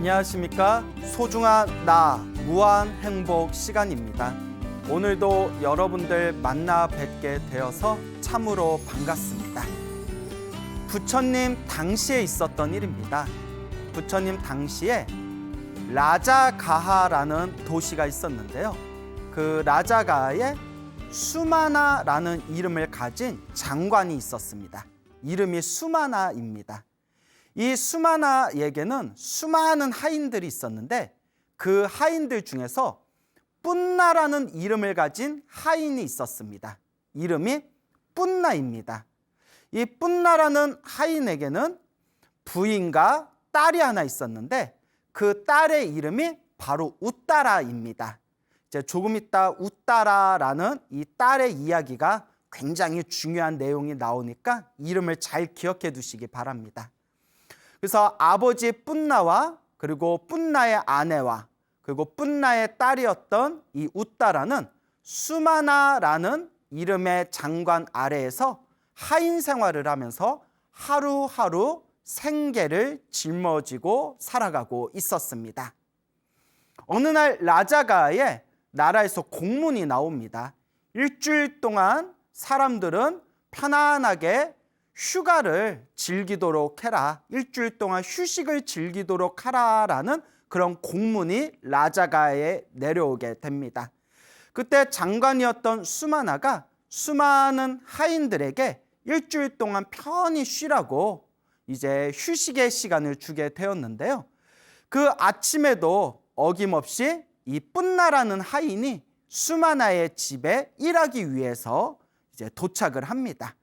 안녕하십니까? 소중한 나 무한 행복 시간입니다. 오늘도 여러분들 만나 뵙게 되어서 참으로 반갑습니다. 부처님 당시에 있었던 일입니다. 부처님 당시에 라자가하라는 도시가 있었는데요. 그 라자가하에 수마나라는 이름을 가진 장관이 있었습니다. 이름이 수마나입니다. 이 수마나에게는 수많은 하인들이 있었는데 그 하인들 중에서 뿐나라는 이름을 가진 하인이 있었습니다. 이름이 뿐나입니다. 이 뿐나라는 하인에게는 부인과 딸이 하나 있었는데 그 딸의 이름이 바로 우따라입니다. 이제 조금 있다 우따라라는 이 딸의 이야기가 굉장히 중요한 내용이 나오니까 이름을 잘 기억해 두시기 바랍니다. 그래서 아버지 뿐나와 그리고 뿐나의 아내와 그리고 뿐나의 딸이었던 이 우따라는 수마나라는 이름의 장관 아래에서 하인 생활을 하면서 하루하루 생계를 짊어지고 살아가고 있었습니다. 어느 날 라자가에 나라에서 공문이 나옵니다. 일주일 동안 사람들은 편안하게 휴가를 즐기도록 해라. 일주일 동안 휴식을 즐기도록 하라라는 그런 공문이 라자가에 내려오게 됩니다. 그때 장관이었던 수마나가 수많은 하인들에게 일주일 동안 편히 쉬라고 이제 휴식의 시간을 주게 되었는데요. 그 아침에도 어김없이 이 뿐나라는 하인이 수마나의 집에 일하기 위해서 이제 도착을 합니다.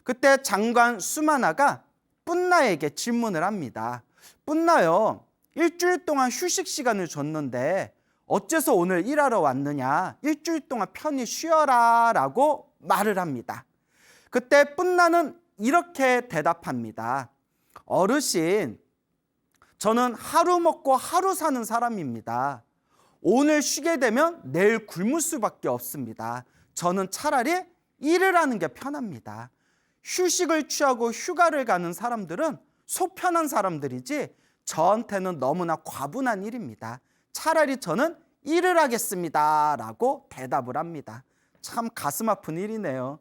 그때 장관 수마나가 뿐나에게 질문을 합니다. 뿐나요, 일주일 동안 휴식 시간을 줬는데 어째서 오늘 일하러 왔느냐? 일주일 동안 편히 쉬어라 라고 말을 합니다. 그때 뿐나는 이렇게 대답합니다. 어르신, 저는 하루 먹고 하루 사는 사람입니다. 오늘 쉬게 되면 내일 굶을 수밖에 없습니다. 저는 차라리 일을 하는 게 편합니다. 휴식을 취하고 휴가를 가는 사람들은 속 편한 사람들이지 저한테는 너무나 과분한 일입니다. 차라리 저는 일을 하겠습니다 라고 대답을 합니다. 참 가슴 아픈 일이네요.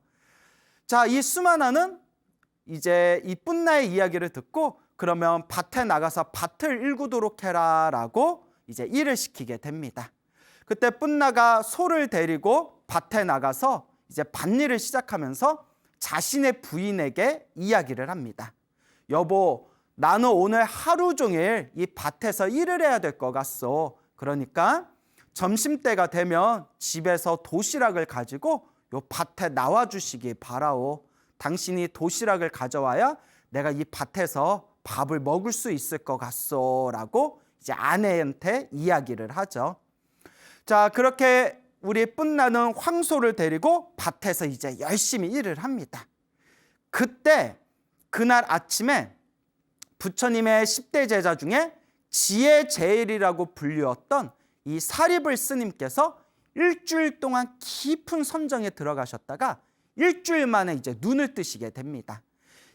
자, 이 수마나는 이제 이 뿐나의 이야기를 듣고 그러면 밭에 나가서 밭을 일구도록 해라 라고 이제 일을 시키게 됩니다. 그때 뿐나가 소를 데리고 밭에 나가서 이제 밭일을 시작하면서 자신의 부인에게 이야기를 합니다. 여보, 나는 오늘 하루 종일 이 밭에서 일을 해야 될 것 같소. 그러니까 점심때가 되면 집에서 도시락을 가지고 요 밭에 나와주시기 바라오. 당신이 도시락을 가져와야 내가 이 밭에서 밥을 먹을 수 있을 것 같소 라고 이제 아내한테 이야기를 하죠. 자, 그렇게 우리 뿐나는 황소를 데리고 밭에서 이제 열심히 일을 합니다. 그때 그날 아침에 부처님의 10대 제자 중에 지혜제일이라고 불리웠던 이 사리불 스님께서 일주일 동안 깊은 선정에 들어가셨다가 일주일 만에 이제 눈을 뜨시게 됩니다.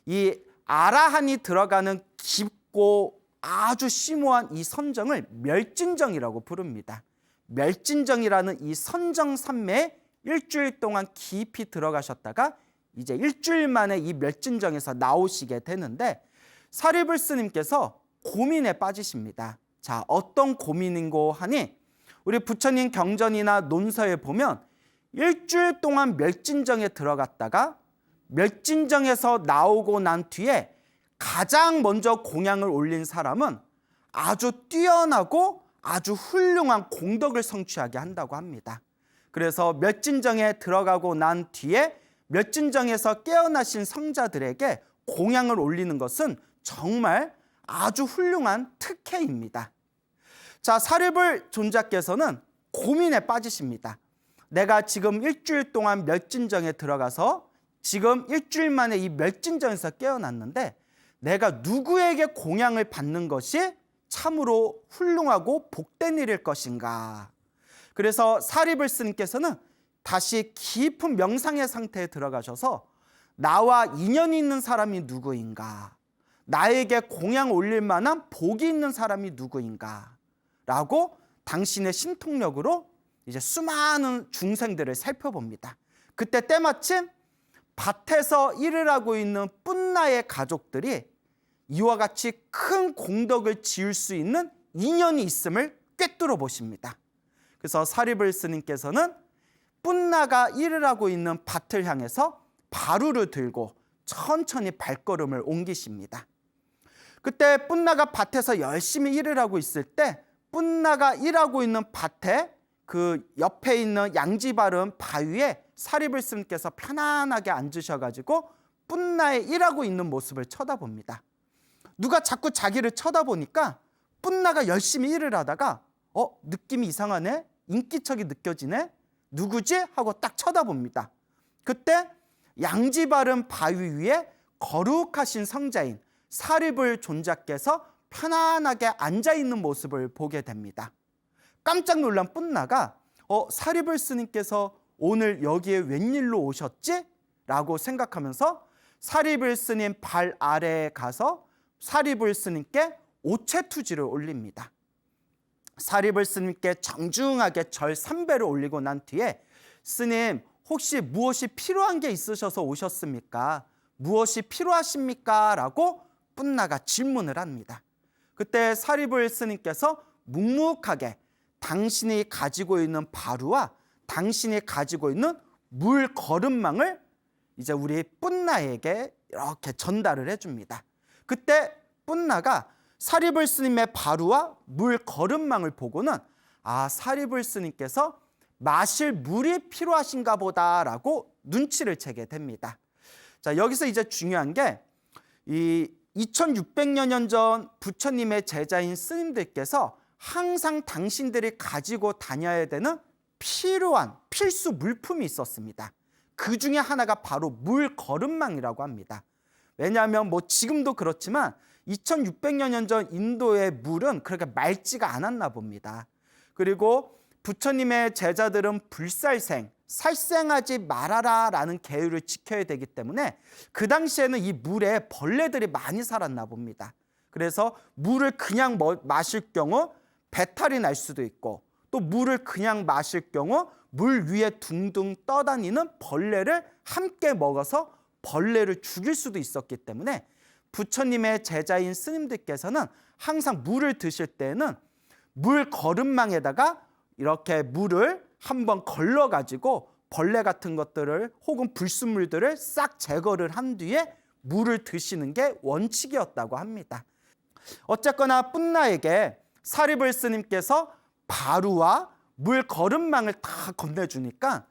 이 아라한이 들어가는 깊고 아주 심오한 이 선정을 멸진정이라고 부릅니다. 멸진정이라는 이 선정산매에 일주일 동안 깊이 들어가셨다가 이제 일주일 만에 이 멸진정에서 나오시게 되는데 사리불 스님께서 고민에 빠지십니다. 자, 어떤 고민인고 하니 우리 부처님 경전이나 논서에 보면 일주일 동안 멸진정에 들어갔다가 멸진정에서 나오고 난 뒤에 가장 먼저 공양을 올린 사람은 아주 뛰어나고 아주 훌륭한 공덕을 성취하게 한다고 합니다. 그래서 멸진정에 들어가고 난 뒤에 멸진정에서 깨어나신 성자들에게 공양을 올리는 것은 정말 아주 훌륭한 특혜입니다. 자, 사리불 존자께서는 고민에 빠지십니다. 내가 지금 일주일 동안 멸진정에 들어가서 지금 일주일 만에 이 멸진정에서 깨어났는데 내가 누구에게 공양을 받는 것이 참으로 훌륭하고 복된 일일 것인가. 그래서 사리불 스님께서는 다시 깊은 명상의 상태에 들어가셔서 나와 인연이 있는 사람이 누구인가, 나에게 공양 올릴 만한 복이 있는 사람이 누구인가? 라고 당신의 신통력으로 이제 수많은 중생들을 살펴봅니다. 그때 때마침 밭에서 일을 하고 있는 뿐나의 가족들이 이와 같이 큰 공덕을 지을 수 있는 인연이 있음을 꿰뚫어 보십니다. 그래서 사리불 스님께서는 뿐나가 일을 하고 있는 밭을 향해서 바루를 들고 천천히 발걸음을 옮기십니다. 그때 뿐나가 밭에서 열심히 일을 하고 있을 때 뿐나가 일하고 있는 밭에 그 옆에 있는 양지바른 바위에 사리불 스님께서 편안하게 앉으셔가지고 뿐나의 일하고 있는 모습을 쳐다봅니다. 누가 자꾸 자기를 쳐다보니까 뿐나가 열심히 일을 하다가 느낌이 이상하네? 인기척이 느껴지네? 누구지? 하고 딱 쳐다봅니다. 그때 양지 바른 바위 위에 거룩하신 성자인 사리불 존자께서 편안하게 앉아있는 모습을 보게 됩니다. 깜짝 놀란 뿐나가 사리불 스님께서 오늘 여기에 웬일로 오셨지? 라고 생각하면서 사리불 스님 발 아래에 가서 사리불 스님께 오체투지를 올립니다. 사리불 스님께 정중하게 절 3배를 올리고 난 뒤에 스님 혹시 무엇이 필요한 게 있으셔서 오셨습니까? 무엇이 필요하십니까? 라고 뿐나가 질문을 합니다. 그때 사리불 스님께서 묵묵하게 당신이 가지고 있는 바루와 당신이 가지고 있는 물 거름망을 이제 우리 뿐나에게 이렇게 전달을 해줍니다. 그때 뿐나가 사리불 스님의 바루와 물 거름망을 보고는 사리불 스님께서 마실 물이 필요하신가 보다라고 눈치를 채게 됩니다. 자, 여기서 이제 중요한 게 이 2600여 년 전 부처님의 제자인 스님들께서 항상 당신들이 가지고 다녀야 되는 필요한 필수 물품이 있었습니다. 그 중에 하나가 바로 물 거름망이라고 합니다. 왜냐하면 지금도 그렇지만 2600여 년 전 인도의 물은 그렇게 맑지가 않았나 봅니다. 그리고 부처님의 제자들은 불살생, 살생하지 말아라 라는 계율을 지켜야 되기 때문에 그 당시에는 이 물에 벌레들이 많이 살았나 봅니다. 그래서 물을 그냥 마실 경우 배탈이 날 수도 있고 또 물을 그냥 마실 경우 물 위에 둥둥 떠다니는 벌레를 함께 먹어서 벌레를 죽일 수도 있었기 때문에 부처님의 제자인 스님들께서는 항상 물을 드실 때는 물 거름망에다가 이렇게 물을 한번 걸러가지고 벌레 같은 것들을 혹은 불순물들을 싹 제거를 한 뒤에 물을 드시는 게 원칙이었다고 합니다. 어쨌거나 뿐나에게 사리불 스님께서 바루와 물 거름망을 다 건네주니까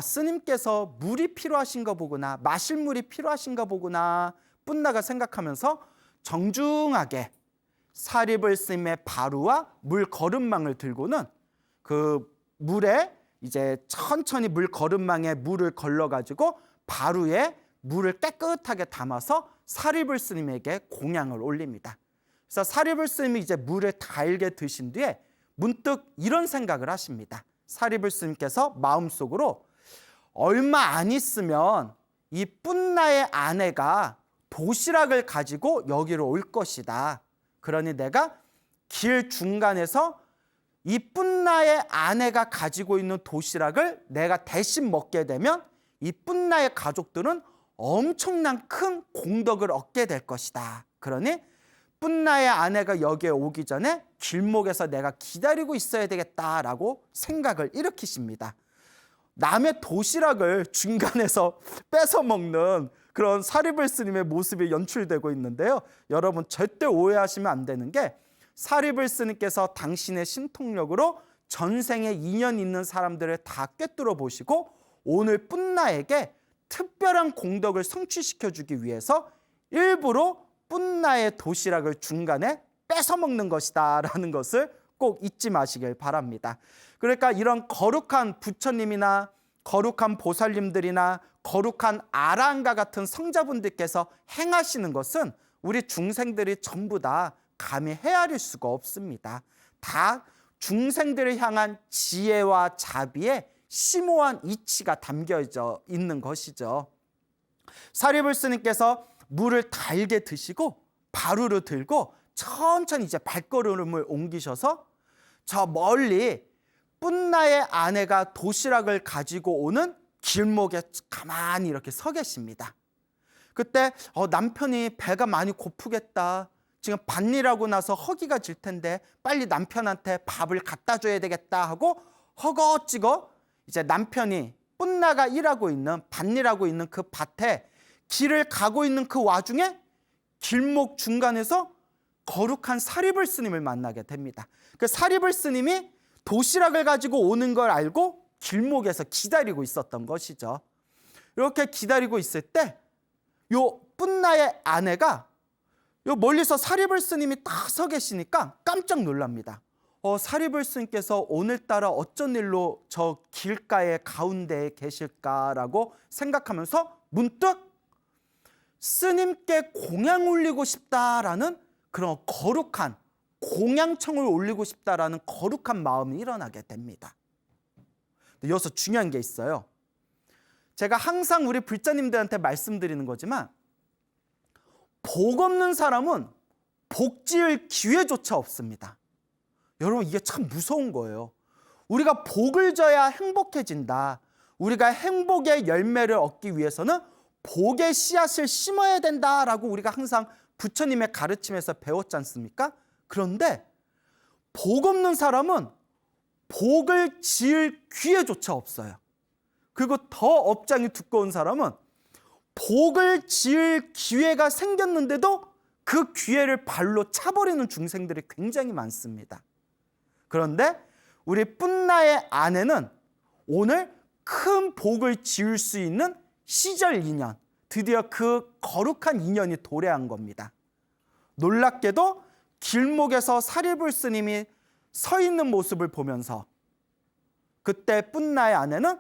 스님께서 물이 필요하신가 보구나, 마실 물이 필요하신가 보구나 뿐나가 생각하면서 정중하게 사리불 스님의 바루와 물 거름망을 들고는 그 물에 이제 천천히 물 거름망에 물을 걸러가지고 바루에 물을 깨끗하게 담아서 사리불 스님에게 공양을 올립니다. 그래서 사리불 스님이 이제 물을 달게 드신 뒤에 문득 이런 생각을 하십니다. 사리불 스님께서 마음속으로 얼마 안 있으면 이 뿐나의 아내가 도시락을 가지고 여기로 올 것이다. 그러니 내가 길 중간에서 이 뿐나의 아내가 가지고 있는 도시락을 내가 대신 먹게 되면 이 뿐나의 가족들은 엄청난 큰 공덕을 얻게 될 것이다. 그러니 뿐나의 아내가 여기에 오기 전에 길목에서 내가 기다리고 있어야 되겠다라고 생각을 일으키십니다. 남의 도시락을 중간에서 뺏어 먹는 그런 사리불 스님의 모습이 연출되고 있는데요. 여러분 절대 오해하시면 안 되는 게 사리불 스님께서 당신의 신통력으로 전생에 인연 있는 사람들을 다 꿰뚫어 보시고 오늘 뿐나에게 특별한 공덕을 성취시켜주기 위해서 일부러 뿐나의 도시락을 중간에 뺏어 먹는 것이다 라는 것을 꼭 잊지 마시길 바랍니다. 그러니까 이런 거룩한 부처님이나 거룩한 보살님들이나 거룩한 아라한과 같은 성자분들께서 행하시는 것은 우리 중생들이 전부 다 감히 헤아릴 수가 없습니다. 다 중생들을 향한 지혜와 자비의 심오한 이치가 담겨져 있는 것이죠. 사리불 스님께서 물을 달게 드시고 바루를 들고 천천히 이제 발걸음을 옮기셔서 저 멀리 뿜나의 아내가 도시락을 가지고 오는 길목에 가만히 이렇게 서 계십니다. 그때 남편이 배가 많이 고프겠다. 지금 밭일하고 나서 허기가 질 텐데 빨리 남편한테 밥을 갖다 줘야 되겠다 하고 허거지거 이제 남편이 뿜나가 일하고 있는 밭일하고 있는 그 밭에 길을 가고 있는 그 와중에 길목 중간에서 거룩한 사리불 스님을 만나게 됩니다. 그 사리불 스님이 도시락을 가지고 오는 걸 알고 길목에서 기다리고 있었던 것이죠. 이렇게 기다리고 있을 때 요 뿜나의 아내가 요 멀리서 사리불 스님이 딱 서 계시니까 깜짝 놀랍니다. 사리불 스님께서 오늘따라 어쩐 일로 저 길가의 가운데에 계실까라고 생각하면서 문득 스님께 공양 올리고 싶다라는 그런 거룩한 공양청을 올리고 싶다라는 거룩한 마음이 일어나게 됩니다. 여기서 중요한 게 있어요. 제가 항상 우리 불자님들한테 말씀드리는 거지만 복 없는 사람은 복 지을 기회조차 없습니다. 여러분 이게 참 무서운 거예요. 우리가 복을 져야 행복해진다. 우리가 행복의 열매를 얻기 위해서는 복의 씨앗을 심어야 된다라고 우리가 항상 부처님의 가르침에서 배웠지 않습니까? 그런데 복 없는 사람은 복을 지을 기회조차 없어요. 그리고 더 업장이 두꺼운 사람은 복을 지을 기회가 생겼는데도 그 기회를 발로 차버리는 중생들이 굉장히 많습니다. 그런데 우리 뿜나의 아내는 오늘 큰 복을 지을 수 있는 시절 인연, 드디어 그 거룩한 인연이 도래한 겁니다. 놀랍게도 길목에서 사리불 스님이 서 있는 모습을 보면서 그때 뿜나의 아내는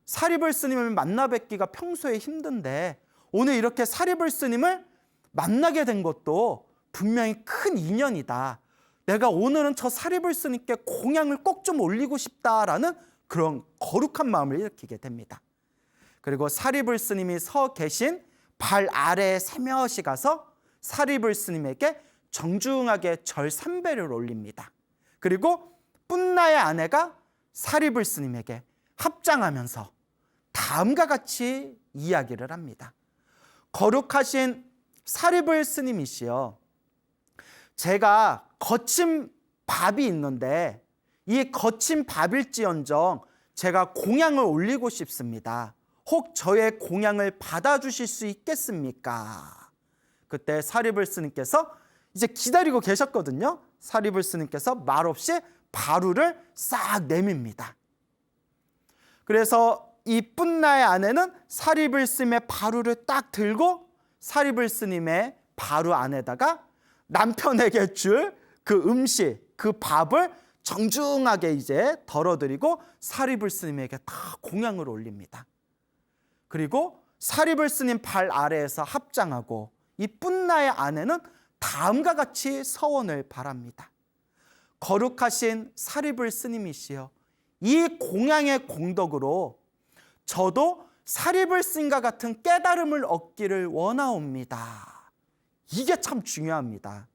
사리불 스님을 만나 뵙기가 평소에 힘든데 오늘 이렇게 사리불 스님을 만나게 된 것도 분명히 큰 인연이다. 내가 오늘은 저 사리불 스님께 공양을 꼭 좀 올리고 싶다라는 그런 거룩한 마음을 일으키게 됩니다. 그리고 사리불 스님이 서 계신 발 아래에 세며시 가서 사리불 스님에게 정중하게 절 3배를 올립니다. 그리고 뿜나의 아내가 사리불 스님에게 합장하면서 다음과 같이 이야기를 합니다. 거룩하신 사리불 스님이시여, 제가 거친 밥이 있는데 이 거친 밥일지언정 제가 공양을 올리고 싶습니다. 혹 저의 공양을 받아주실 수 있겠습니까? 그때 사리불 스님께서 이제 기다리고 계셨거든요. 사리불 스님께서 말없이 바루를 싹 내밉니다. 그래서 이 뿜나의 아내는 사리불 스님의 바루를 딱 들고 사리불 스님의 바루 안에다가 남편에게 줄 그 음식, 그 밥을 정중하게 이제 덜어드리고 사리불 스님에게 다 공양을 올립니다. 그리고 사리불 스님 발 아래에서 합장하고 이 뿜나의 아내는 다음과 같이 서원을 바랍니다. 거룩하신 사리불 스님이시여, 이 공양의 공덕으로 저도 사리불 스님과 같은 깨달음을 얻기를 원하옵니다. 이게 참 중요합니다.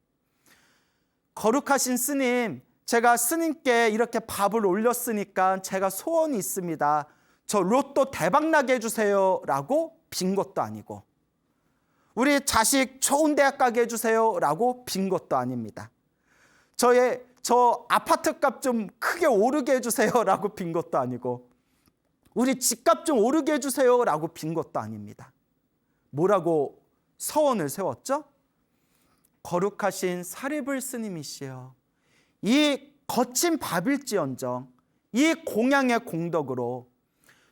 거룩하신 스님, 제가 스님께 이렇게 밥을 올렸으니까 제가 소원이 있습니다. 저 로또 대박나게 해주세요 라고 빈 것도 아니고, 우리 자식 좋은 대학 가게 해주세요 라고 빈 것도 아닙니다. 저 아파트값 좀 크게 오르게 해주세요 라고 빈 것도 아니고, 우리 집값 좀 오르게 해주세요 라고 빈 것도 아닙니다. 뭐라고 서원을 세웠죠? 거룩하신 사리불 스님이시여, 이 거친 밥일지언정 이 공양의 공덕으로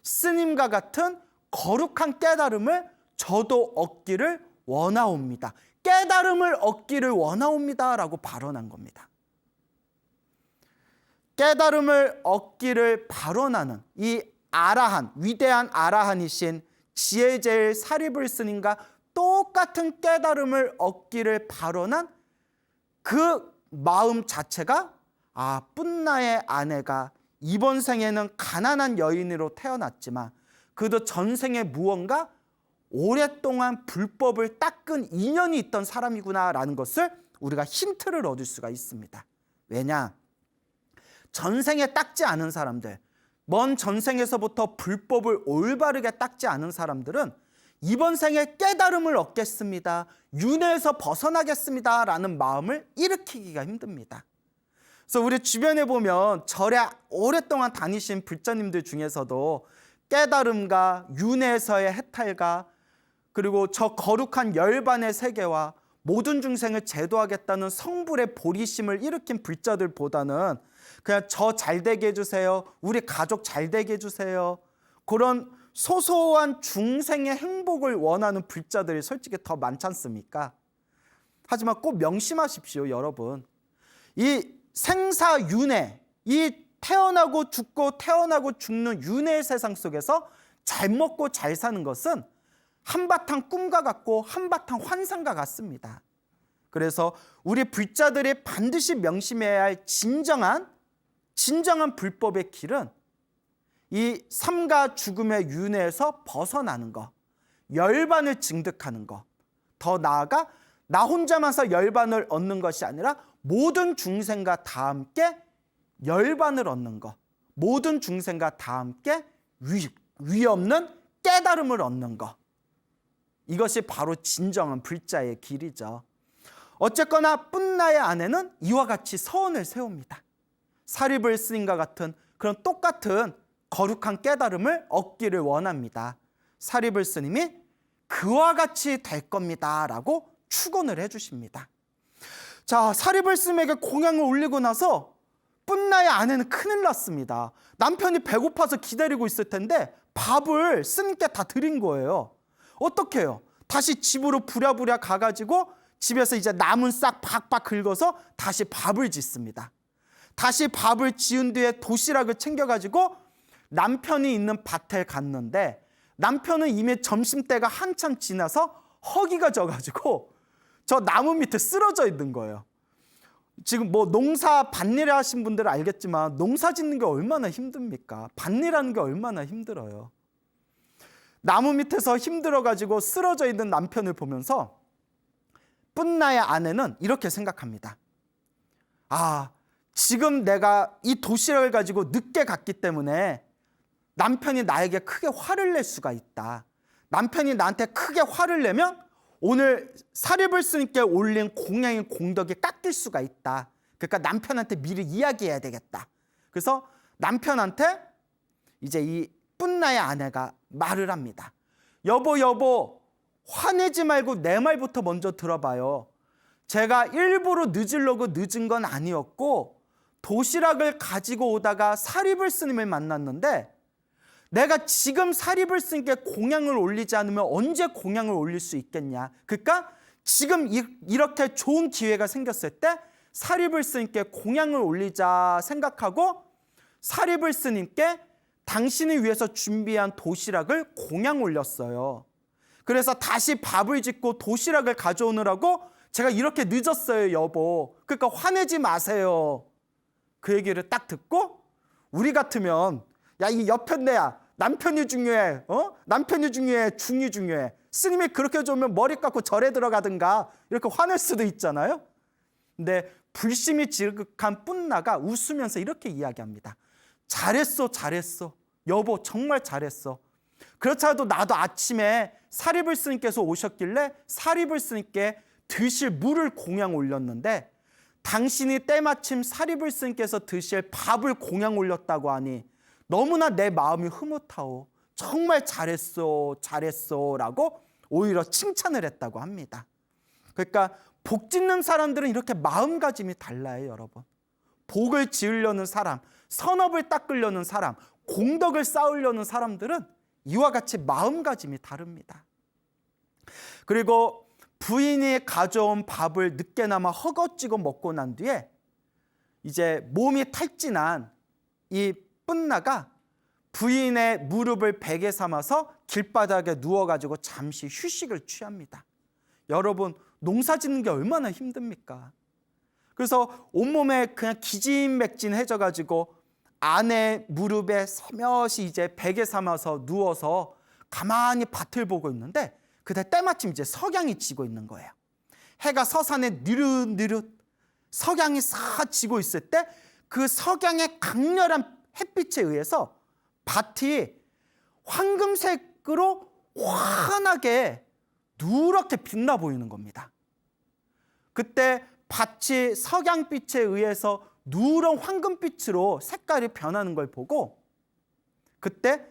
스님과 같은 거룩한 깨달음을 저도 얻기를 원하옵니다. 깨달음을 얻기를 원하옵니다 라고 발언한 겁니다. 깨달음을 얻기를 발언하는 이 아라한, 위대한 아라한이신 지혜제일 사리불 스님과 똑같은 깨달음을 얻기를 발언한 그 마음 자체가 뿜나의 아내가 이번 생에는 가난한 여인으로 태어났지만 그도 전생에 무언가 오랫동안 불법을 닦은 인연이 있던 사람이구나라는 것을 우리가 힌트를 얻을 수가 있습니다. 왜냐? 전생에 닦지 않은 사람들, 먼 전생에서부터 불법을 올바르게 닦지 않은 사람들은 이번 생에 깨달음을 얻겠습니다, 윤회에서 벗어나겠습니다 라는 마음을 일으키기가 힘듭니다. 그래서 우리 주변에 보면 절에 오랫동안 다니신 불자님들 중에서도 깨달음과 윤회에서의 해탈과 그리고 저 거룩한 열반의 세계와 모든 중생을 제도하겠다는 성불의 보리심을 일으킨 불자들보다는 그냥 저 잘되게 해주세요, 우리 가족 잘되게 해주세요, 그런 소소한 중생의 행복을 원하는 불자들이 솔직히 더 많지 않습니까? 하지만 꼭 명심하십시오, 여러분. 이 생사윤회, 이 태어나고 죽고 태어나고 죽는 윤회의 세상 속에서 잘 먹고 잘 사는 것은 한바탕 꿈과 같고 한바탕 환상과 같습니다. 그래서 우리 불자들이 반드시 명심해야 할 진정한 불법의 길은 이 삶과 죽음의 윤회에서 벗어나는 것, 열반을 증득하는 것, 더 나아가 나 혼자만서 열반을 얻는 것이 아니라 모든 중생과 다 함께 열반을 얻는 것, 모든 중생과 다 함께 위 없는 깨달음을 얻는 것, 이것이 바로 진정한 불자의 길이죠. 어쨌거나 뿐나의 아내는 이와 같이 서원을 세웁니다. 사리불 스님과 같은 그런 똑같은 거룩한 깨달음을 얻기를 원합니다. 사리불 스님이 그와 같이 될 겁니다 라고 축원을 해주십니다. 자, 사리불 스님에게 공양을 올리고 나서 뿐나의 아내는 큰일 났습니다. 남편이 배고파서 기다리고 있을 텐데 밥을 스님께 다 드린 거예요. 어떻게 해요? 다시 집으로 부랴부랴 가가지고 집에서 이제 남은 싹 박박 긁어서 다시 밥을 짓습니다. 다시 밥을 지은 뒤에 도시락을 챙겨가지고 남편이 있는 밭에 갔는데 남편은 이미 점심때가 한참 지나서 허기가 져가지고 저 나무 밑에 쓰러져 있는 거예요. 지금 뭐 농사 밭일 하신 분들은 알겠지만 농사 짓는 게 얼마나 힘듭니까? 밭일하는 게 얼마나 힘들어요. 나무 밑에서 힘들어가지고 쓰러져 있는 남편을 보면서 뿐나의 아내는 이렇게 생각합니다. 아, 지금 내가 이 도시락을 가지고 늦게 갔기 때문에 남편이 나에게 크게 화를 낼 수가 있다. 남편이 나한테 크게 화를 내면 오늘 사리불 스님께 올린 공양의 공덕이 깎일 수가 있다. 그러니까 남편한테 미리 이야기해야 되겠다. 그래서 남편한테 이제 이 뿐나의 아내가 말을 합니다. 여보, 화내지 말고 내 말부터 먼저 들어봐요. 제가 일부러 늦으려고 늦은 건 아니었고 도시락을 가지고 오다가 사리불 스님을 만났는데 내가 지금 사리불 스님께 공양을 올리지 않으면 언제 공양을 올릴 수 있겠냐. 그러니까 지금 이렇게 좋은 기회가 생겼을 때 사리불 스님께 공양을 올리자 생각하고 사리불 스님께 당신을 위해서 준비한 도시락을 공양 올렸어요. 그래서 다시 밥을 짓고 도시락을 가져오느라고 제가 이렇게 늦었어요, 여보. 그러니까 화내지 마세요. 그 얘기를 딱 듣고 우리 같으면 야, 이 여편네야, 남편이 중요해, 남편이 중요해, 중이 중요해. 스님이 그렇게 좋으면 머리 깎고 절에 들어가든가 이렇게 화낼 수도 있잖아요. 근데 불심이 지극한 뿐나가 웃으면서 이렇게 이야기합니다. 잘했어. 여보, 정말 잘했어. 그렇지 않아도 나도 아침에 사리불 스님께서 오셨길래 사리불 스님께 드실 물을 공양 올렸는데 당신이 때마침 사리불 스님께서 드실 밥을 공양 올렸다고 하니 너무나 내 마음이 흐뭇하오. 정말 잘했어 라고 오히려 칭찬을 했다고 합니다. 그러니까 복 짓는 사람들은 이렇게 마음가짐이 달라요, 여러분. 복을 지으려는 사람, 선업을 닦으려는 사람, 공덕을 쌓으려는 사람들은 이와 같이 마음가짐이 다릅니다. 그리고 부인이 가져온 밥을 늦게나마 허거지고 먹고 난 뒤에 이제 몸이 탈진한 이 뿐나가 부인의 무릎을 베개 삼아서 길바닥에 누워가지고 잠시 휴식을 취합니다. 여러분, 농사 짓는 게 얼마나 힘듭니까? 그래서 온몸에 그냥 기진맥진해져가지고 아내 무릎에 서며시 이제 베개 삼아서 누워서 가만히 밭을 보고 있는데 그때 때마침 이제 석양이 지고 있는 거예요. 해가 서산에 느릿느릿 석양이 싹 지고 있을 때 그 석양의 강렬한 햇빛에 의해서 밭이 황금색으로 환하게 누렇게 빛나 보이는 겁니다. 그때 밭이 석양빛에 의해서 누런 황금빛으로 색깔이 변하는 걸 보고 그때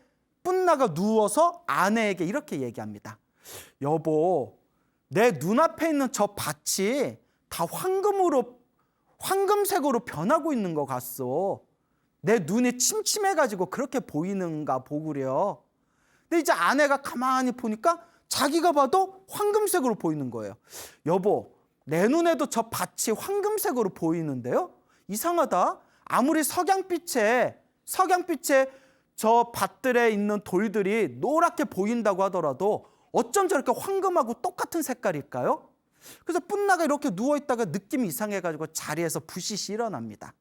윷나가 누워서 아내에게 이렇게 얘기합니다. 여보, 내 눈앞에 있는 저 밭이 다 황금색으로 변하고 있는 것 같소. 내 눈이 침침해가지고 그렇게 보이는가 보구려. 근데 이제 아내가 가만히 보니까 자기가 봐도 황금색으로 보이는 거예요. 여보, 내 눈에도 저 밭이 황금색으로 보이는데요? 이상하다. 아무리 석양빛에 저 밭들에 있는 돌들이 노랗게 보인다고 하더라도 어쩜 저렇게 황금하고 똑같은 색깔일까요? 그래서 윷나가 이렇게 누워있다가 느낌이 이상해가지고 자리에서 부시시 일어납니다.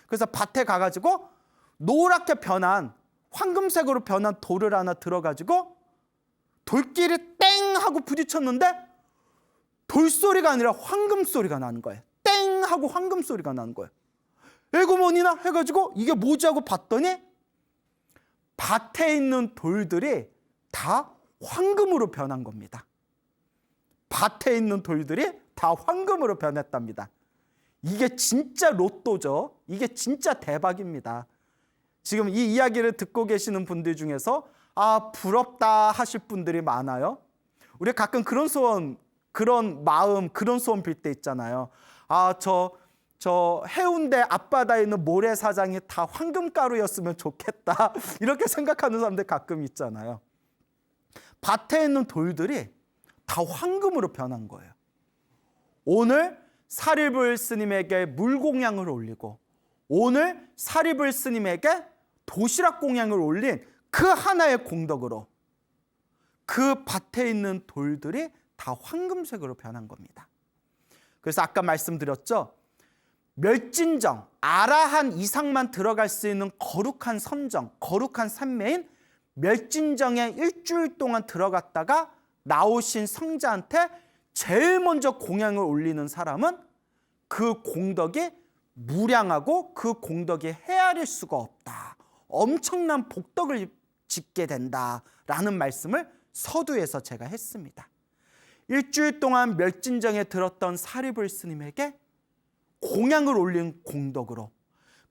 그래서 밭에 가가지고 노랗게 변한 황금색으로 변한 돌을 하나 들어가지고 돌끼리 땡 하고 부딪혔는데 돌소리가 아니라 황금소리가 나는 거예요. 땡 하고 황금소리가 나는 거예요. 에고머니나 해가지고 이게 뭐지 하고 봤더니 밭에 있는 돌들이 다 황금으로 변한 겁니다. 밭에 있는 돌들이 다 황금으로 변했답니다. 이게 진짜 로또죠. 이게 진짜 대박입니다. 지금 이 이야기를 듣고 계시는 분들 중에서 부럽다 하실 분들이 많아요. 우리 가끔 그런 소원, 그런 마음, 그런 소원 빌 때 있잖아요. 저 해운대 앞바다에 있는 모래사장이 다 황금가루였으면 좋겠다. 이렇게 생각하는 사람들 가끔 있잖아요. 밭에 있는 돌들이 다 황금으로 변한 거예요. 오늘 사리불 스님에게 물공양을 올리고 오늘 사리불 스님에게 도시락 공양을 올린 그 하나의 공덕으로 그 밭에 있는 돌들이 다 황금색으로 변한 겁니다. 그래서 아까 말씀드렸죠. 멸진정, 아라한 이상만 들어갈 수 있는 거룩한 선정, 거룩한 산매인 멸진정에 일주일 동안 들어갔다가 나오신 성자한테 제일 먼저 공양을 올리는 사람은 그 공덕이 무량하고 그 공덕이 헤아릴 수가 없다. 엄청난 복덕을 짓게 된다라는 말씀을 서두에서 제가 했습니다. 일주일 동안 멸진정에 들었던 사리불 스님에게 공양을 올린 공덕으로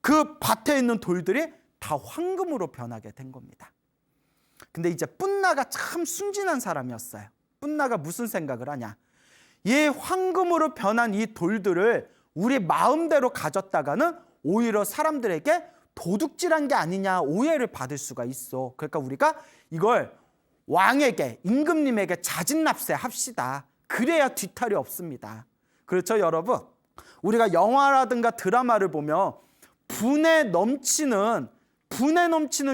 그 밭에 있는 돌들이 다 황금으로 변하게 된 겁니다. 근데 이제 윷나가 참 순진한 사람이었어요. 윷나가 무슨 생각을 하냐. 이 황금으로 변한 이 돌들을 우리 마음대로 가졌다가는 오히려 사람들에게 도둑질한 게 아니냐 오해를 받을 수가 있어. 그러니까 우리가 이걸 왕에게, 임금님에게 자진납세 합시다. 그래야 뒤탈이 없습니다. 그렇죠, 여러분? 우리가 영화라든가 드라마를 보면 분에 넘치는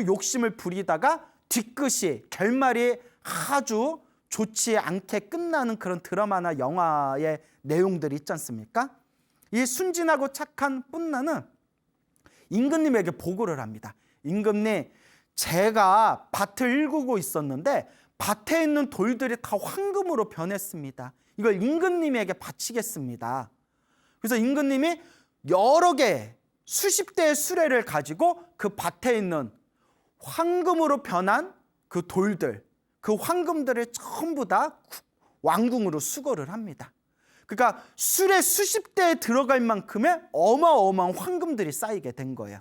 욕심을 부리다가 뒤끝이 결말이 아주 좋지 않게 끝나는 그런 드라마나 영화의 내용들이 있지 않습니까? 이 순진하고 착한 윷나는 임금님에게 보고를 합니다. 임금님, 제가 밭을 일구고 있었는데 밭에 있는 돌들이 다 황금으로 변했습니다. 이걸 임금님에게 바치겠습니다. 그래서 임금님이 여러 개, 수십 대의 수레를 가지고 그 밭에 있는 황금으로 변한 그 돌들, 그 황금들을 전부 다 왕궁으로 수거를 합니다. 그러니까 수레 수십 대에 들어갈 만큼의 어마어마한 황금들이 쌓이게 된 거예요.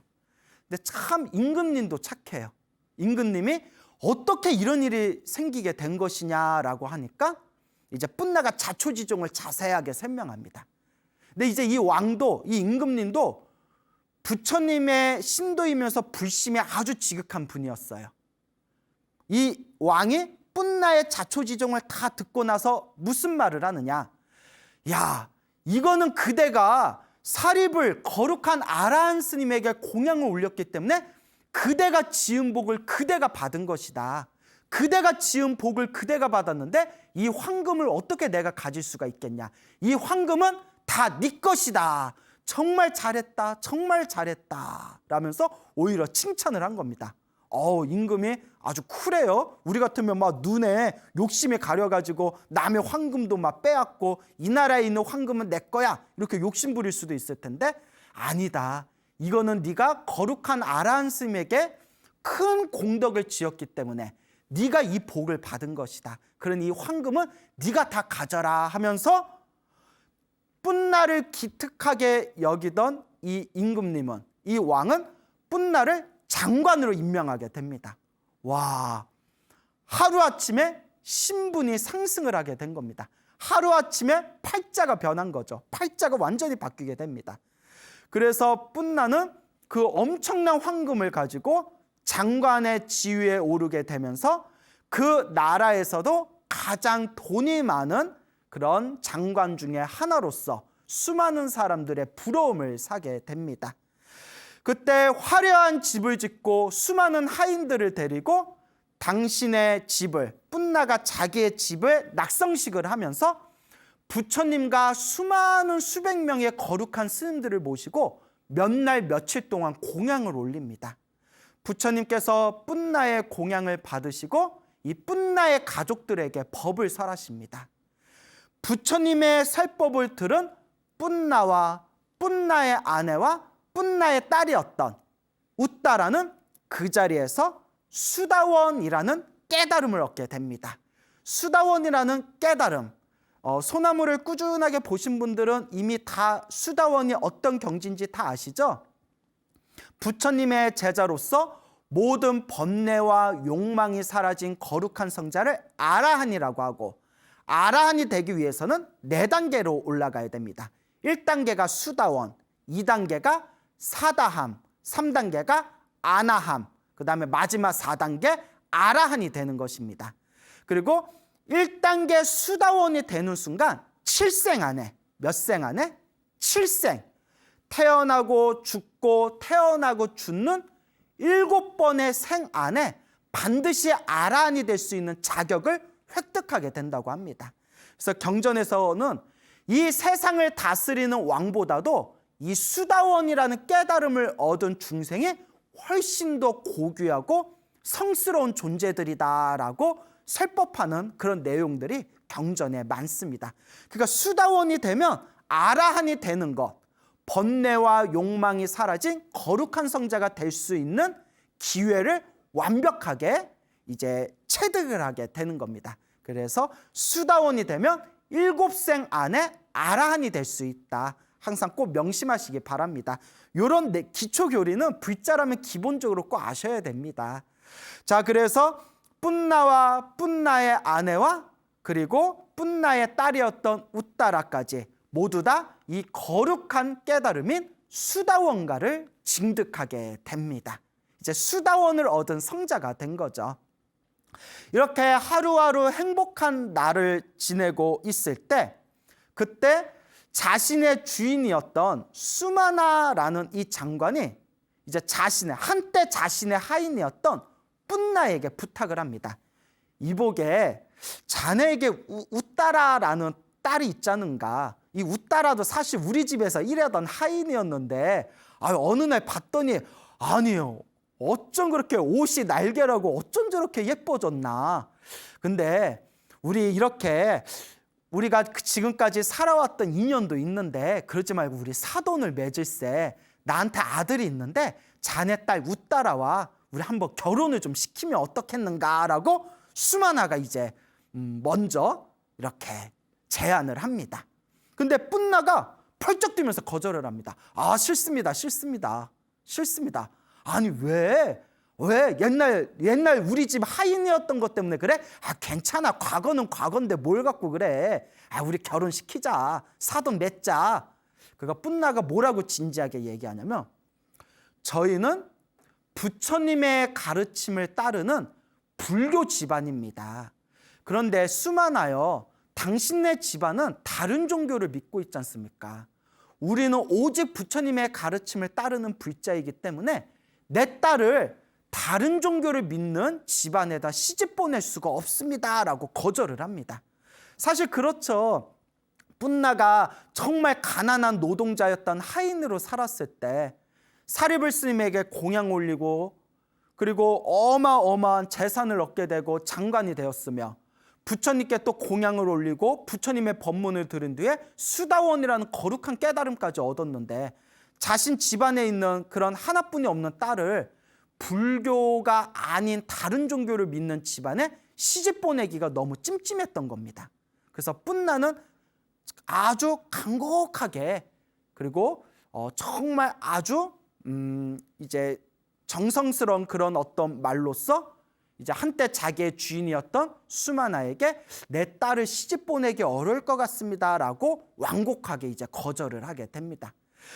근데 참 임금님도 착해요. 임금님이 어떻게 이런 일이 생기게 된 것이냐라고 하니까 이제 윷나가 자초지종을 자세하게 설명합니다. 근데 이제 이 왕도, 이 임금님도 부처님의 신도이면서 불심이 아주 지극한 분이었어요. 이 왕이 윷나의 자초지종을 다 듣고 나서 무슨 말을 하느냐. 야, 이거는 그대가 사립을 거룩한 아라한 스님에게 공양을 올렸기 때문에 그대가 지은 복을 그대가 받은 것이다. 그대가 지은 복을 그대가 받았는데 이 황금을 어떻게 내가 가질 수가 있겠냐. 이 황금은 다 네 것이다. 정말 잘했다. 정말 잘했다. 라면서 오히려 칭찬을 한 겁니다. 임금이 아주 쿨해요. 우리 같으면 막 눈에 욕심이 가려가지고 남의 황금도 막 빼앗고 이 나라에 있는 황금은 내 거야 이렇게 욕심 부릴 수도 있을 텐데 아니다. 이거는 네가 거룩한 아라한스에게 큰 공덕을 지었기 때문에 네가 이 복을 받은 것이다. 그러니 이 황금은 네가 다 가져라 하면서 �뿐�나를 기특하게 여기던 이 임금님은, 이 왕은 �뿐�나를 장관으로 임명하게 됩니다. 와, 하루아침에 신분이 상승을 하게 된 겁니다. 하루아침에 팔자가 변한 거죠. 팔자가 완전히 바뀌게 됩니다. 그래서 �뿐나는 그 엄청난 황금을 가지고 장관의 지위에 오르게 되면서 그 나라에서도 가장 돈이 많은 그런 장관 중에 하나로서 수많은 사람들의 부러움을 사게 됩니다. 그때 화려한 집을 짓고 수많은 하인들을 데리고 당신의 집을, �뿐나가 자기의 집을 낙성식을 하면서 부처님과 수많은 수백 명의 거룩한 스님들을 모시고 몇 날 며칠 동안 공양을 올립니다. 부처님께서 �뿐나의 공양을 받으시고 이 �뿐나의 가족들에게 법을 설하십니다. 부처님의 설법을 들은 �뿐나와 �뿐나의 아내와 �뿐나의 딸이었던 우따라는 그 자리에서 수다원이라는 깨달음을 얻게 됩니다. 수다원이라는 깨달음, 소나무를 꾸준하게 보신 분들은 이미 다 수다원이 어떤 경지인지 다 아시죠? 부처님의 제자로서 모든 번뇌와 욕망이 사라진 거룩한 성자를 아라한이라고 하고, 아라한이 되기 위해서는 4단계로 올라가야 됩니다. 1단계가 수다원, 2단계가 사다함, 3단계가 아나함, 그 다음에 마지막 4단계 아라한이 되는 것입니다. 그리고 1단계 수다원이 되는 순간 7생 안에, 몇 생 안에? 7생, 태어나고 죽고 태어나고 죽는 7번의 생 안에 반드시 아라한이 될 수 있는 자격을 획득하게 된다고 합니다. 그래서 경전에서는 이 세상을 다스리는 왕보다도 이 수다원이라는 깨달음을 얻은 중생이 훨씬 더 고귀하고 성스러운 존재들이다라고 설법하는 그런 내용들이 경전에 많습니다. 그러니까 수다원이 되면 아라한이 되는 것, 번뇌와 욕망이 사라진 거룩한 성자가 될 수 있는 기회를 완벽하게 이제 체득을 하게 되는 겁니다. 그래서 수다원이 되면 7생 안에 아라한이 될 수 있다. 항상 꼭 명심하시기 바랍니다. 이런 기초 교리는 불자라면 기본적으로 꼭 아셔야 됩니다. 자, 그래서 �뿐나와 �뿐나의 아내와 그리고 �뿐나의 딸이었던 우따라까지 모두 다 이 거룩한 깨달음인 수다원가를 징득하게 됩니다. 이제 수다원을 얻은 성자가 된 거죠. 이렇게 하루하루 행복한 날을 지내고 있을 때 그때 자신의 주인이었던 수마나라는 이 장관이 이제 한때 자신의 하인이었던 �뿐나에게 부탁을 합니다. 이복에 자네에게 우따라라는 딸이 있자는가. 이 우따라도 사실 우리 집에서 일하던 하인이었는데 어느 날 봤더니 아니요. 어쩜 그렇게 옷이 날개라고 어쩜 저렇게 예뻐졌나. 근데 우리가 지금까지 살아왔던 인연도 있는데 그러지 말고 우리 사돈을 맺을세. 나한테 아들이 있는데 자네 딸 우따라와 우리 한번 결혼을 좀 시키면 어떻겠는가라고 수마나가 이제 먼저 이렇게 제안을 합니다. 근데 �뿐나가 펄쩍 뛰면서 거절을 합니다. 싫습니다. 아니 왜 옛날 우리 집 하인이었던 것 때문에 그래? 괜찮아. 과거는 과거인데 뭘 갖고 그래? 우리 결혼시키자. 사돈 맺자. 그러니까 �뿐나가 뭐라고 진지하게 얘기하냐면 저희는 부처님의 가르침을 따르는 불교 집안입니다. 그런데 수마나요, 당신네 집안은 다른 종교를 믿고 있지 않습니까? 우리는 오직 부처님의 가르침을 따르는 불자이기 때문에 내 딸을 다른 종교를 믿는 집안에다 시집 보낼 수가 없습니다 라고 거절을 합니다. 사실 그렇죠. �뿐나가 정말 가난한 노동자였던 하인으로 살았을 때 사리불 스님에게 공양 올리고 그리고 어마어마한 재산을 얻게 되고 장관이 되었으며 부처님께 또 공양을 올리고 부처님의 법문을 들은 뒤에 수다원이라는 거룩한 깨달음까지 얻었는데 자신 집안에 있는 그런 하나뿐이 없는 딸을 불교가 아닌 다른 종교를 믿는 집안에 시집 보내기가 너무 찜찜했던 겁니다. 그래서 뿐나는 아주 간곡하게 그리고 정말 아주 이제 정성스러운 그런 어떤 말로써 이제 한때 자기의 주인이었던 수마나에게 내 딸을 시집 보내기 어려울 것 같습니다라고 완곡하게 이제 거절을 하게 됩니다.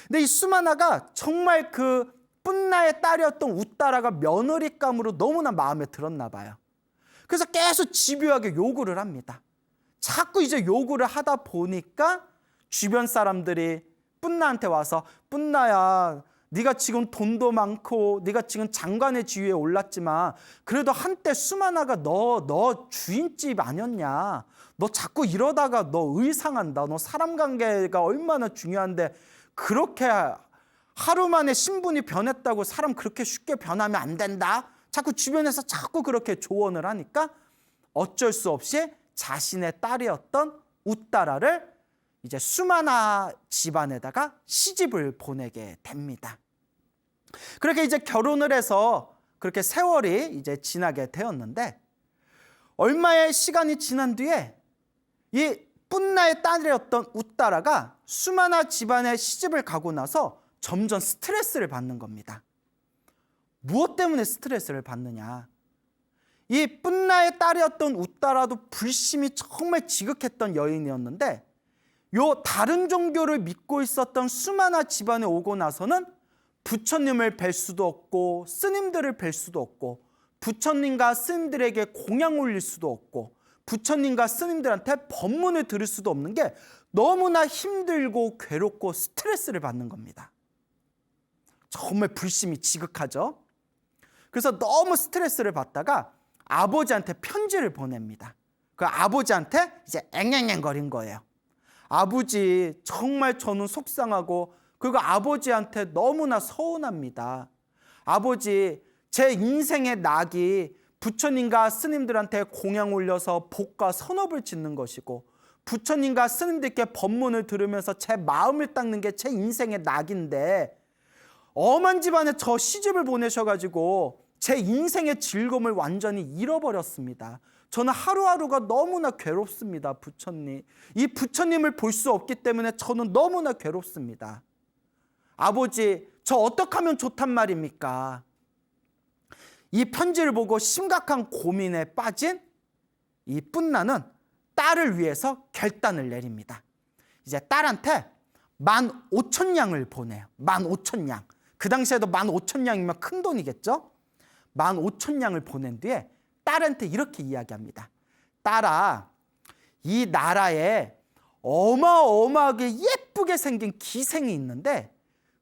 근데 이 수마나가 정말 그 뿐나의 딸이었던 우따라가 며느리감으로 너무나 마음에 들었나 봐요. 그래서 계속 집요하게 요구를 합니다. 자꾸 이제 요구를 하다 보니까 주변 사람들이 뿐나한테 와서 뿐나야 네가 지금 돈도 많고 네가 지금 장관의 지위에 올랐지만 그래도 한때 수마나가 너 주인집 아니었냐. 너 자꾸 이러다가 너 의상한다. 너 사람 관계가 얼마나 중요한데 그렇게 하루 만에 신분이 변했다고 사람 그렇게 쉽게 변하면 안 된다. 자꾸 주변에서 자꾸 그렇게 조언을 하니까 어쩔 수 없이 자신의 딸이었던 우따라를 이제 수마나 집안에다가 시집을 보내게 됩니다. 그렇게 이제 결혼을 해서 그렇게 세월이 이제 지나게 되었는데 얼마의 시간이 지난 뒤에 이 뿐나의 딸이었던 우따라가 수마나 집안에 시집을 가고 나서 점점 스트레스를 받는 겁니다. 무엇 때문에 스트레스를 받느냐? 이 뿐나의 딸이었던 우따라도 불심이 정말 지극했던 여인이었는데 요 다른 종교를 믿고 있었던 수마나 집안에 오고 나서는 부처님을 뵐 수도 없고 스님들을 뵐 수도 없고 부처님과 스님들에게 공양 올릴 수도 없고 부처님과 스님들한테 법문을 들을 수도 없는 게 너무나 힘들고 괴롭고 스트레스를 받는 겁니다. 정말 불심이 지극하죠. 그래서 너무 스트레스를 받다가 아버지한테 편지를 보냅니다. 그 아버지한테 이제 앵앵앵거린 거예요. 아버지 정말 저는 속상하고 그리고 아버지한테 너무나 서운합니다. 아버지 제 인생의 낙이 부처님과 스님들한테 공양 올려서 복과 선업을 짓는 것이고 부처님과 스님들께 법문을 들으면서 제 마음을 닦는 게 제 인생의 낙인데 엄한 집안에 저 시집을 보내셔가지고 제 인생의 즐거움을 완전히 잃어버렸습니다. 저는 하루하루가 너무나 괴롭습니다. 부처님. 이 부처님을 볼 수 없기 때문에 저는 너무나 괴롭습니다. 아버지, 저 어떻게 하면 좋단 말입니까? 이 편지를 보고 심각한 고민에 빠진 이 뿐나는 딸을 위해서 결단을 내립니다. 이제 딸한테 15,000냥을 보내요. 15,000냥. 그 당시에도 15,000냥이면 큰 돈이겠죠? 15,000냥을 보낸 뒤에 딸한테 이렇게 이야기합니다. 딸아, 이 나라에 어마어마하게 예쁘게 생긴 기생이 있는데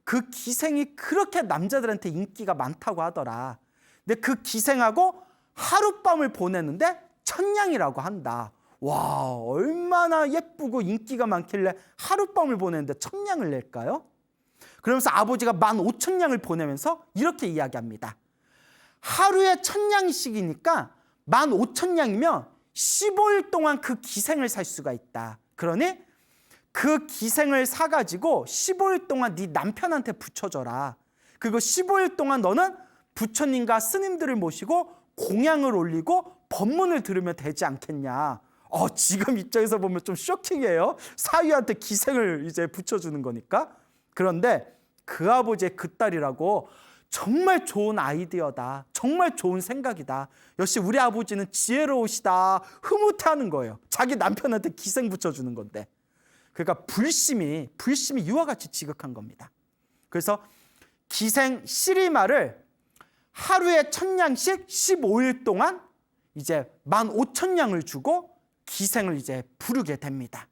그 기생이 그렇게 남자들한테 인기가 많다고 하더라. 근데 그 기생하고 하룻밤을 보내는데 1,000냥이라고 한다. 와, 얼마나 예쁘고 인기가 많길래 하룻밤을 보내는데 1,000냥을 낼까요? 그러면서 아버지가 15,000냥을 보내면서 이렇게 이야기합니다. 하루에 1,000냥씩이니까 15,000냥이면 15일 동안 그 기생을 살 수가 있다. 그러니 그 기생을 사가지고 15일 동안 네 남편한테 붙여줘라. 그리고 15일 동안 너는 부처님과 스님들을 모시고 공양을 올리고 법문을 들으면 되지 않겠냐. 지금 입장에서 보면 좀 쇼킹해요. 사위한테 기생을 이제 붙여주는 거니까. 그런데 그 아버지의 그 딸이라고 정말 좋은 아이디어다. 정말 좋은 생각이다. 역시 우리 아버지는 지혜로우시다. 흐뭇해하는 거예요. 자기 남편한테 기생 붙여주는 건데. 그러니까 불심이 이와 같이 지극한 겁니다. 그래서 기생 시리마를 하루에 1,000냥씩 15일 동안 이제 15,000냥을 주고 기생을 이제 부르게 됩니다.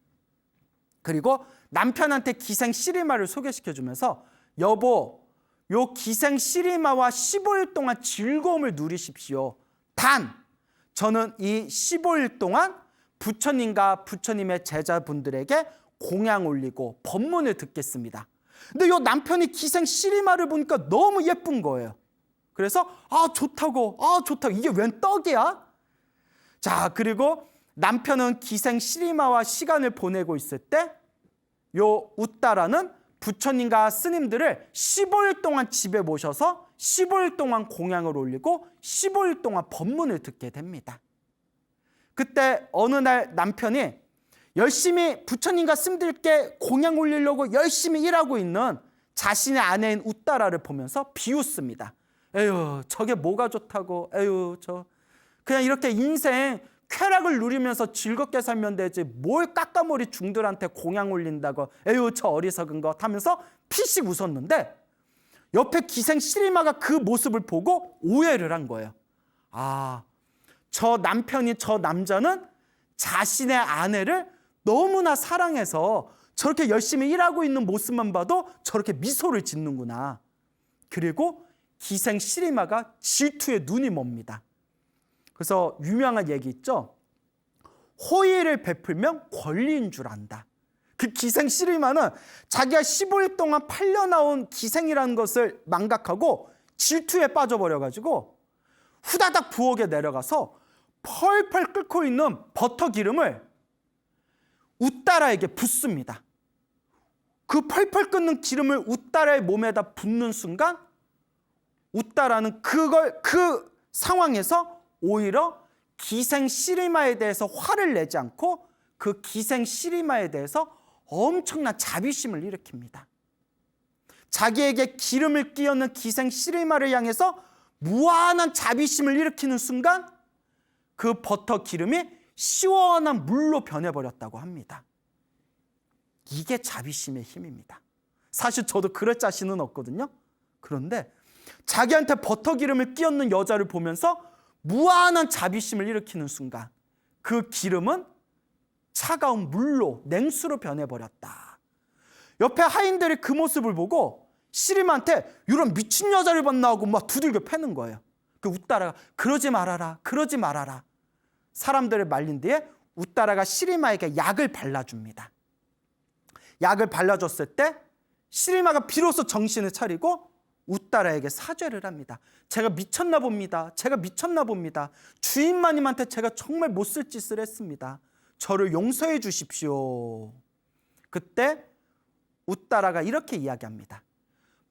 그리고 남편한테 기생 시리마를 소개시켜주면서 여보, 요 기생 시리마와 15일 동안 즐거움을 누리십시오. 단 저는 이 15일 동안 부처님과 부처님의 제자분들에게 공양 올리고 법문을 듣겠습니다. 근데 요 남편이 기생 시리마를 보니까 너무 예쁜 거예요. 그래서 좋다고, 좋다고, 이게 웬 떡이야? 자, 그리고 남편은 기생 시리마와 시간을 보내고 있을 때 요 웃다라는 부처님과 스님들을 15일 동안 집에 모셔서 15일 동안 공양을 올리고 15일 동안 법문을 듣게 됩니다. 그때 어느 날 남편이 열심히 부처님과 스님들께 공양 올리려고 열심히 일하고 있는 자신의 아내인 웃다라를 보면서 비웃습니다. 에휴, 저게 뭐가 좋다고, 에휴, 그냥 이렇게 인생 쾌락을 누리면서 즐겁게 살면 되지 뭘 깎아머리 중들한테 공양 올린다고, 에휴, 저 어리석은 것 하면서 피식 웃었는데 옆에 기생 시리마가 그 모습을 보고 오해를 한 거예요. 저 남자는 자신의 아내를 너무나 사랑해서 저렇게 열심히 일하고 있는 모습만 봐도 저렇게 미소를 짓는구나. 그리고 기생 시리마가 질투에 눈이 멉니다. 그래서 유명한 얘기 있죠. 호의를 베풀면 권리인 줄 안다. 그 기생 시리마는 자기가 15일 동안 팔려나온 기생이라는 것을 망각하고 질투에 빠져버려가지고 후다닥 부엌에 내려가서 펄펄 끓고 있는 버터 기름을 웃다라에게 붓습니다. 그 펄펄 끓는 기름을 웃다라의 몸에다 붓는 순간 웃다라는 그 상황에서 오히려 기생 시리마에 대해서 화를 내지 않고 그 기생 시리마에 대해서 엄청난 자비심을 일으킵니다. 자기에게 기름을 끼얹는 기생 시리마를 향해서 무한한 자비심을 일으키는 순간 그 버터 기름이 시원한 물로 변해버렸다고 합니다. 이게 자비심의 힘입니다. 사실 저도 그럴 자신은 없거든요. 그런데 자기한테 버터 기름을 끼얹는 여자를 보면서 무한한 자비심을 일으키는 순간 그 기름은 차가운 물로, 냉수로 변해버렸다. 옆에 하인들이 그 모습을 보고 시리마한테 이런 미친 여자를 만나고 막 두들겨 패는 거예요. 그 웃다라가 그러지 말아라, 그러지 말아라. 사람들을 말린 뒤에 웃다라가 시리마에게 약을 발라줍니다. 약을 발라줬을 때 시리마가 비로소 정신을 차리고 웃다라에게 사죄를 합니다. 제가 미쳤나 봅니다. 제가 미쳤나 봅니다. 주인마님한테 제가 정말 못쓸 짓을 했습니다. 저를 용서해 주십시오. 그때 웃다라가 이렇게 이야기합니다.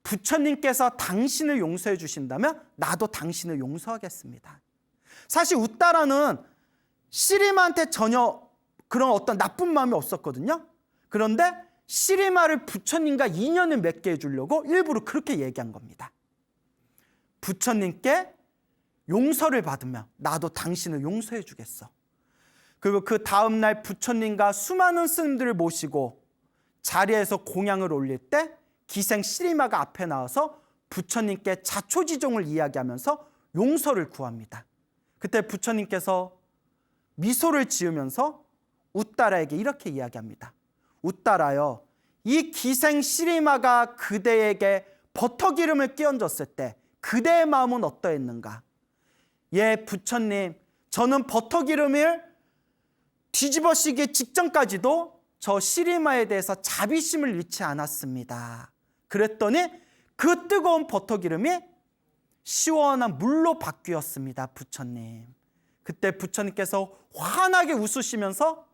부처님께서 당신을 용서해 주신다면 나도 당신을 용서하겠습니다. 사실 웃다라는 시리마한테 전혀 그런 어떤 나쁜 마음이 없었거든요. 그런데 시리마를 부처님과 인연을 맺게 해주려고 일부러 그렇게 얘기한 겁니다. 부처님께 용서를 받으면 나도 당신을 용서해 주겠어. 그리고 그 다음날 부처님과 수많은 스님들을 모시고 자리에서 공양을 올릴 때 기생 시리마가 앞에 나와서 부처님께 자초지종을 이야기하면서 용서를 구합니다. 그때 부처님께서 미소를 지으면서 웃다라에게 이렇게 이야기합니다. 웃다라여, 이 기생 시리마가 그대에게 버터 기름을 끼얹었을 때 그대의 마음은 어떠했는가? 예, 부처님, 저는 버터 기름을 뒤집어쓰기 직전까지도 저 시리마에 대해서 자비심을 잃지 않았습니다. 그랬더니 그 뜨거운 버터 기름이 시원한 물로 바뀌었습니다, 부처님. 그때 부처님께서 환하게 웃으시면서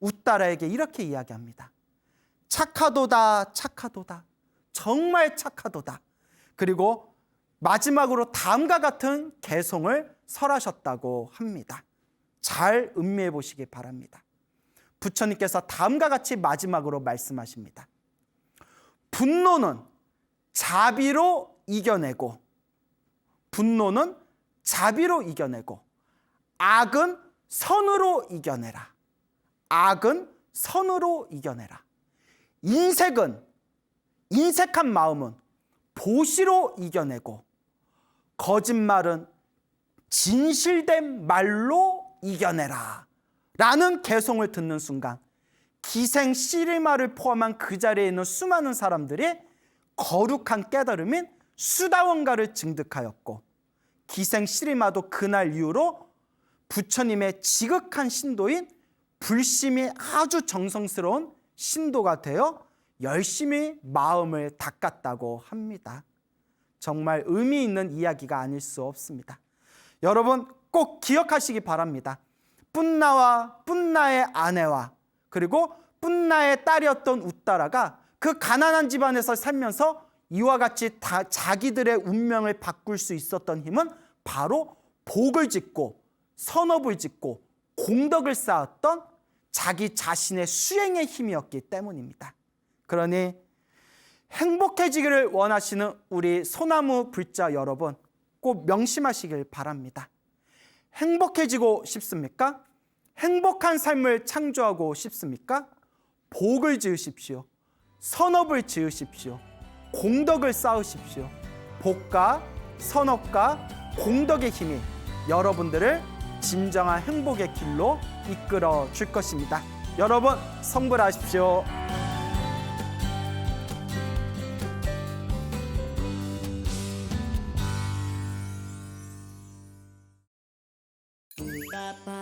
웃다라에게 이렇게 이야기합니다. 착하도다, 착하도다. 정말 착하도다. 그리고 마지막으로 다음과 같은 개송을 설하셨다고 합니다. 잘 음미해 보시기 바랍니다. 부처님께서 다음과 같이 마지막으로 말씀하십니다. 분노는 자비로 이겨내고, 분노는 자비로 이겨내고, 악은 선으로 이겨내라. 악은 선으로 이겨내라. 인색한 마음은 보시로 이겨내고, 거짓말은 진실된 말로 이겨내라. 라는 개송을 듣는 순간 기생 시리마를 포함한 그 자리에 있는 수많은 사람들이 거룩한 깨달음인 수다원가를 증득하였고, 기생 시리마도 그날 이후로 부처님의 지극한 신도인 불심이 아주 정성스러운 신도가 되어 열심히 마음을 닦았다고 합니다. 정말 의미 있는 이야기가 아닐 수 없습니다. 여러분 꼭 기억하시기 바랍니다. 뿜나와 뿜나의 아내와 그리고 뿜나의 딸이었던 웃다라가 그 가난한 집안에서 살면서 이와 같이 다 자기들의 운명을 바꿀 수 있었던 힘은 바로 복을 짓고 선업을 짓고 공덕을 쌓았던 자기 자신의 수행의 힘이었기 때문입니다. 그러니 행복해지기를 원하시는 우리 소나무 불자 여러분 꼭 명심하시길 바랍니다. 행복해지고 싶습니까? 행복한 삶을 창조하고 싶습니까? 복을 지으십시오. 선업을 지으십시오. 공덕을 쌓으십시오. 복과 선업과 공덕의 힘이 여러분들을 진정한 행복의 길로 이끌어 줄 것입니다. 여러분 성불하십시오. Bye.